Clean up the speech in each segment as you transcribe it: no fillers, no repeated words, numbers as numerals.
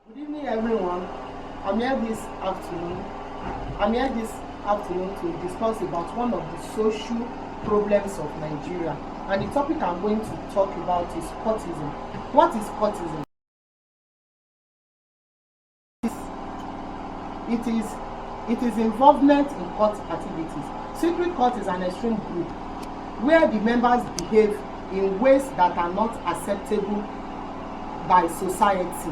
Good evening, everyone. I'm here this afternoon. I'm here this afternoon to discuss about one of the social problems of Nigeria, and the topic I'm going to talk about is cultism. What is cultism? It is involvement in cult activities. Secret cult is an extreme group where the members behave in ways that are not acceptable by society.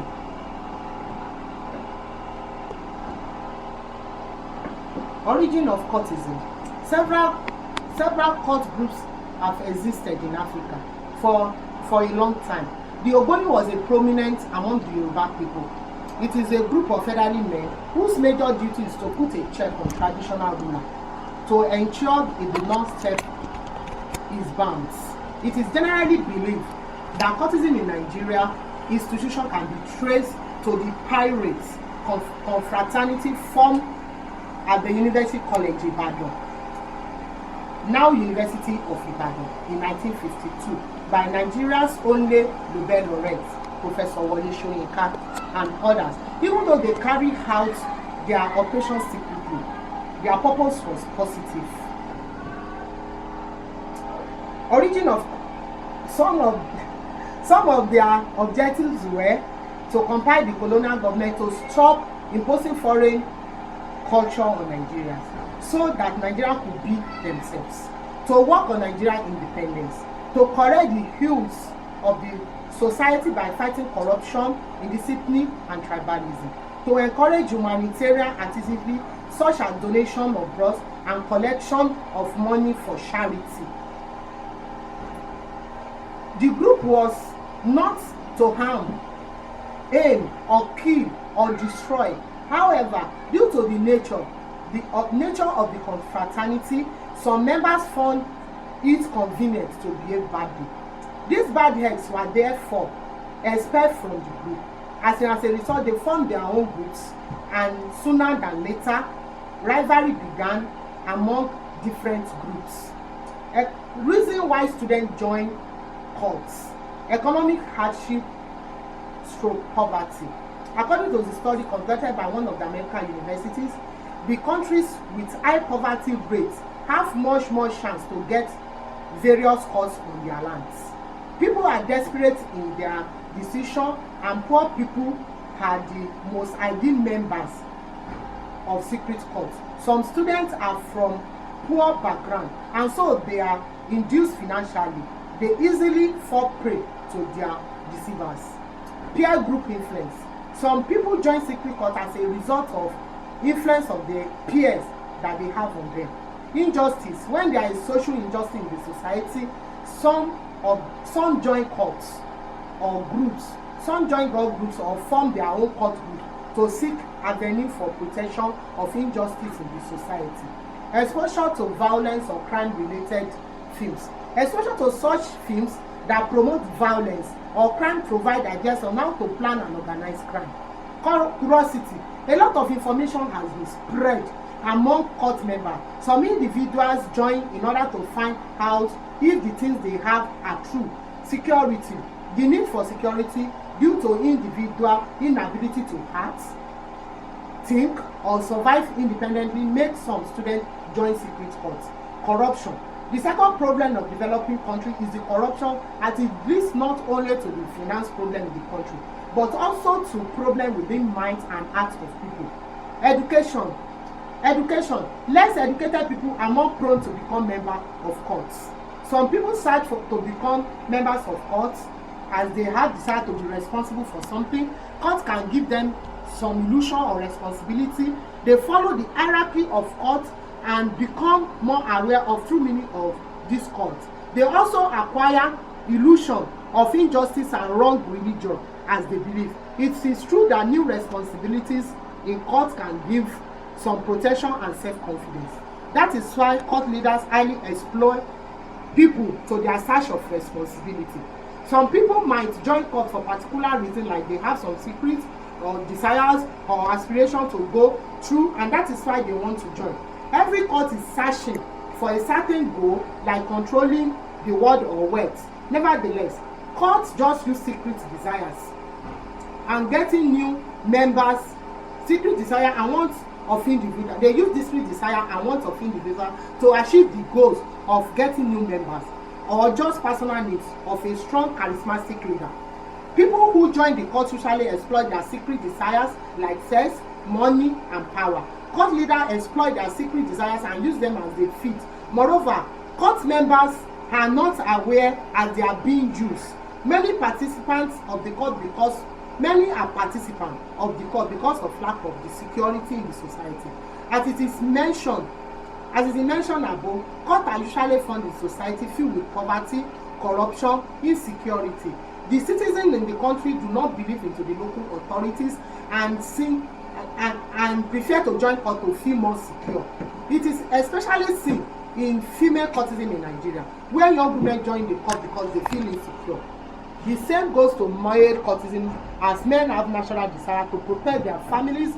Origin of cultism. Several cult groups have existed in Africa for a long time. The Ogoni was a prominent among the Yoruba people. It is a group of elderly men whose major duty is to put a check on traditional ruler to ensure it do not step his bounds. It is generally believed that cultism in Nigeria institution can be traced to the pirates confraternity formed at the University College Ibadan, now University of Ibadan, in 1952 by Nigeria's only Nobel laureate, Professor Wole Soyinka, and others. Even though they carried out their operations secretly, their purpose was positive. Origin of some of their objectives were to compel the colonial government to stop imposing foreign culture on Nigerians so that Nigeria could be themselves, to work on Nigerian independence, to correct the ills of the society by fighting corruption, indiscipline, and tribalism, to encourage humanitarian activity such as donation of blood and collection of money for charity. The group was not to harm, aim, or kill or destroy. However, due to the nature of the confraternity, some members found it convenient to behave badly. These bad eggs were therefore expelled from the group. As a result, they formed their own groups, and sooner than later, rivalry began among different groups. A reason why students join cults: economic hardship / poverty. According to the study conducted by one of the American universities, the countries with high poverty rates have much more chance to get various cults on their lands. People are desperate in their decision, and poor people are the most ideal members of secret cults. Some students are from poor background, and so they are induced financially. They easily fall prey to their deceivers. Peer group influence. Some people join secret cult as a result of influence of their peers that they have on them. Injustice. When there is social injustice in the society, some join cults or groups. Some join God groups or form their own cult group to seek avenue for protection of injustice in the society. Exposure to violence or crime-related films. Exposure to such films that promote violence or crime provide ideas on how to plan and organize crime. Curiosity. A lot of information has been spread among cult members. Some individuals join in order to find out if the things they have are true. Security. The need for security due to individual inability to act, think, or survive independently makes some students join secret cults. Corruption. The second problem of developing country is the corruption, as it leads not only to the finance problem in the country, but also to problem within minds and hearts of people. Education. Less educated people are more prone to become members of cults. Some people search to become members of cults as they have decided to be responsible for something. Cults can give them some illusion or responsibility. They follow the hierarchy of cults and become more aware of true meaning of this cult. They also acquire illusion of injustice and wrong religion as they believe. It is true that new responsibilities in cults can give some protection and self-confidence. That is why cult leaders highly exploit people to their search of responsibility. Some people might join cult for particular reason, like they have some secrets or desires or aspiration to go through, and that is why they want to join. Every cult is searching for a certain goal, like controlling the world or wealth. Nevertheless, cults just use secret desires and getting new members, secret desire and want of individual. They use this secret desire and want of individual to achieve the goals of getting new members or just personal needs of a strong charismatic leader. People who join the cult usually exploit their secret desires like sex, money and power. Cult leaders exploit their secret desires and use them as they fit. Moreover, cult members are not aware as they are being used. Many participants of the cult many are participants of the cult because of lack of the security in the society. As it is mentioned above, cults are usually found in society filled with poverty, corruption, insecurity. The citizens in the country do not believe into the local authorities and prefer to join cult to feel more secure. It is especially seen in female cultism in Nigeria, where young women join the cult because they feel insecure. The same goes to male cultism, as men have natural desire to protect their families.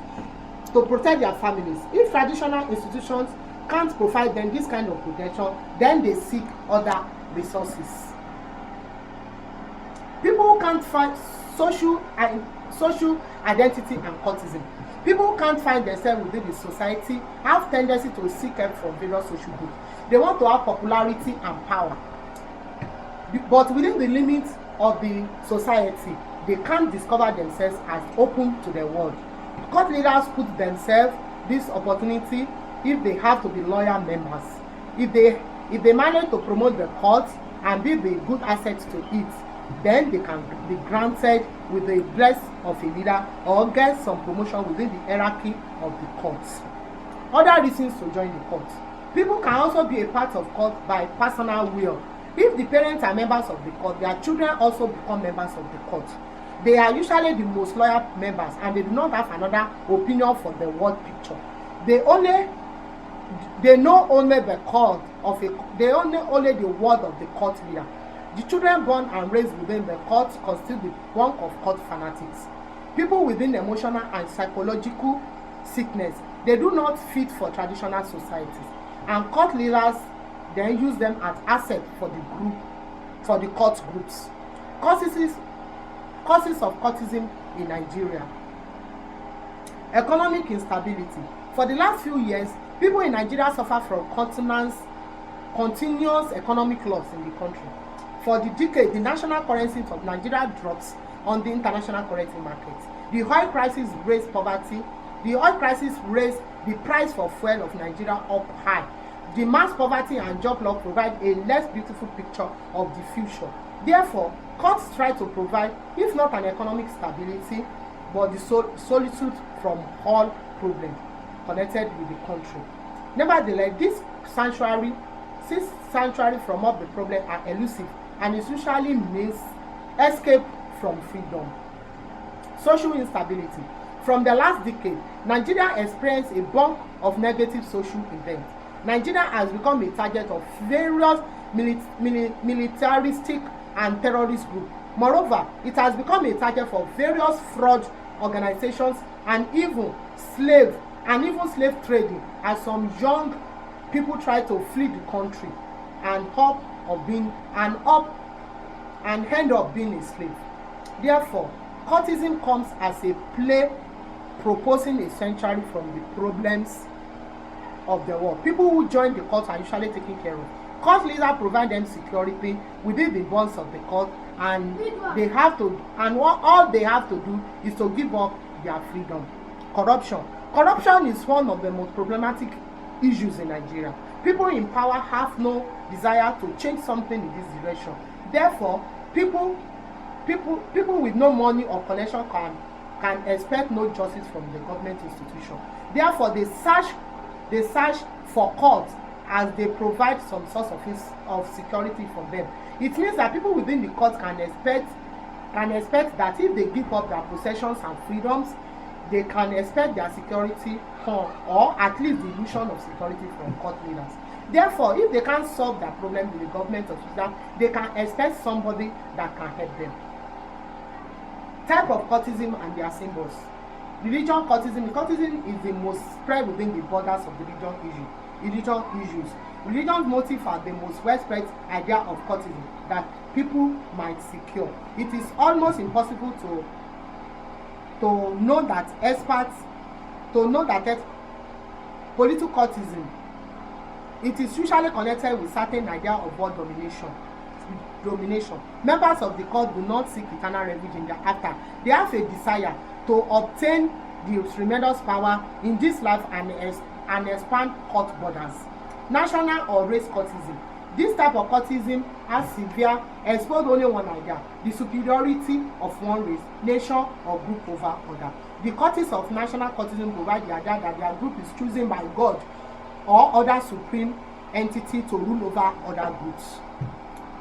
If traditional institutions can't provide them this kind of protection, then they seek other resources. People who can't find social identity and cultism. People who can't find themselves within the society have tendency to seek help from various social groups. They want to have popularity and power, but within the limits of the society, they can't discover themselves as open to the world. Cult leaders put themselves this opportunity if they have to be loyal members. If they manage to promote the cult and be the good asset to it, then they can be granted with the bless of a leader or get some promotion within the hierarchy of the cult. Other reasons to join the cult. People can also be a part of cult by personal will. If the parents are members of the cult, their children also become members of the cult. They are usually the most loyal members and they do not have another opinion for the world picture. They know only the cult of they only the word of the cult leader. The children born and raised within the cult constitute the bulk of cult fanatics. People within emotional and psychological sickness, they do not fit for traditional societies, and cult leaders then use them as assets for the cult groups. Causes of cultism in Nigeria. Economic instability. For the last few years, people in Nigeria suffer from continuous economic loss in the country. For the decade, the national currency of Nigeria drops on the international currency market. The oil crisis raised poverty. The oil crisis raised the price for fuel of Nigeria up high. The mass poverty and job loss provide a less beautiful picture of the future. Therefore, cults try to provide, if not an economic stability, but the solitude from all problems connected with the country. Nevertheless, this sanctuary from all the problems are elusive, and it usually means escape from freedom. Social instability. From the last decade, Nigeria experienced a bunch of negative social events. Nigeria has become a target of various militaristic and terrorist groups. Moreover, it has become a target for various fraud organizations and even slave trading, as some young people try to flee the country and end up being a slave. Therefore, cultism comes as a play proposing a sanctuary from the problems of the world. People who join the cult are usually taken care of. Cult leaders provide them security within the bonds of the cult, and all they have to do is to give up their freedom. Corruption. Corruption is one of the most problematic issues in Nigeria. People in power have no desire to change something in this direction. Therefore, people with no money or connection can expect no justice from the government institution. Therefore, they search for courts as they provide some source of security for them. It means that people within the court can expect that if they give up their possessions and freedoms, they can expect their security or at least the illusion of security from court leaders. Therefore, if they can't solve their problem with the government official, they can expect somebody that can help them. Type of cultism and their symbols. Religion cultism. Cultism is the most spread within the borders of religion issues. Religion's motive are the most widespread idea of cultism that people might secure. It is almost impossible to know that political cultism, it is usually connected with certain idea of world domination. Members of the cult do not seek eternal refuge in the after. They have a desire to obtain the tremendous power in this life and expand cult borders. National or race cultism. This type of cultism has severe expose only one idea, the superiority of one race, nation or group over other. The cultists of national cultism provide the idea that their group is chosen by God or other supreme entity to rule over other groups.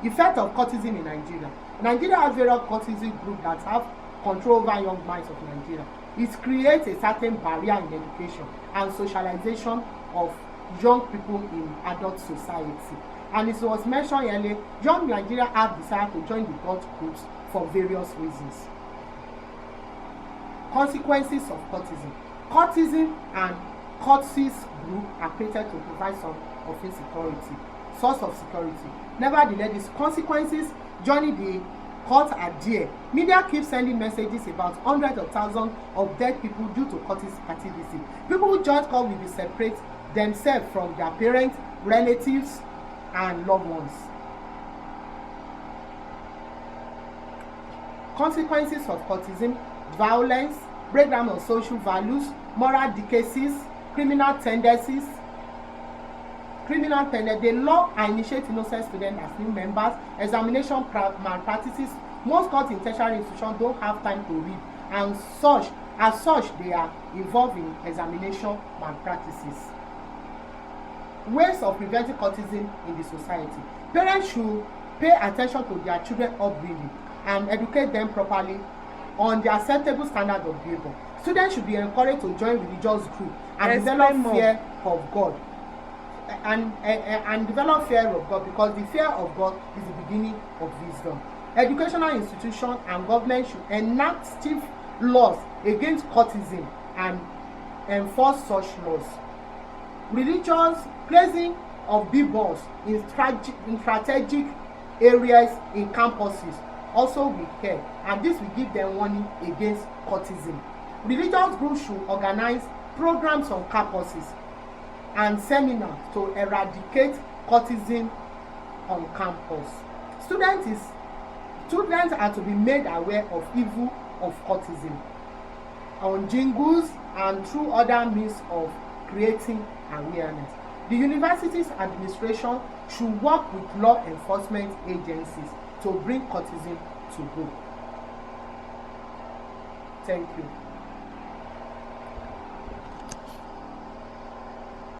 Effect of cultism in Nigeria. Nigeria has various cultism groups that have control over young minds of Nigeria. It creates a certain barrier in education and socialization of young people in adult society. And it was mentioned earlier, young Nigeria have decided to join the cult groups for various reasons. Consequences of cultism. Cultism and cultist group are created to provide some of insecurity, source of security. Nevertheless, these consequences joining the cult are there. Media keeps sending messages about hundreds of thousands of dead people due to cultist activism. People who join cult will be separate themselves from their parents, relatives, and loved ones. Consequences of cultism: violence, breakdown of social values, moral decays, criminal tendencies. The law initiates innocent students as new members, examination malpractices. Most cult in tertiary institutions don't have time to read, and as such they are involved in examination malpractices. Ways of preventing cultism in the society. Parents should pay attention to their children's upbringing and educate them properly on the acceptable standard of behavior. Students should be encouraged to join religious groups and develop fear of God. And develop fear of God, because the fear of God is the beginning of wisdom. Educational institutions and government should enact stiff laws against cultism and enforce such laws. Religious placing of billboards in strategic areas in campuses also will help, and this will give them warning against cultism. Religious groups should organize programs on campuses and seminars to eradicate cultism on campus. Students are to be made aware of evil of cultism on jingles and through other means of creating awareness. The university's administration should work with law enforcement agencies to bring cultism to book. Thank you.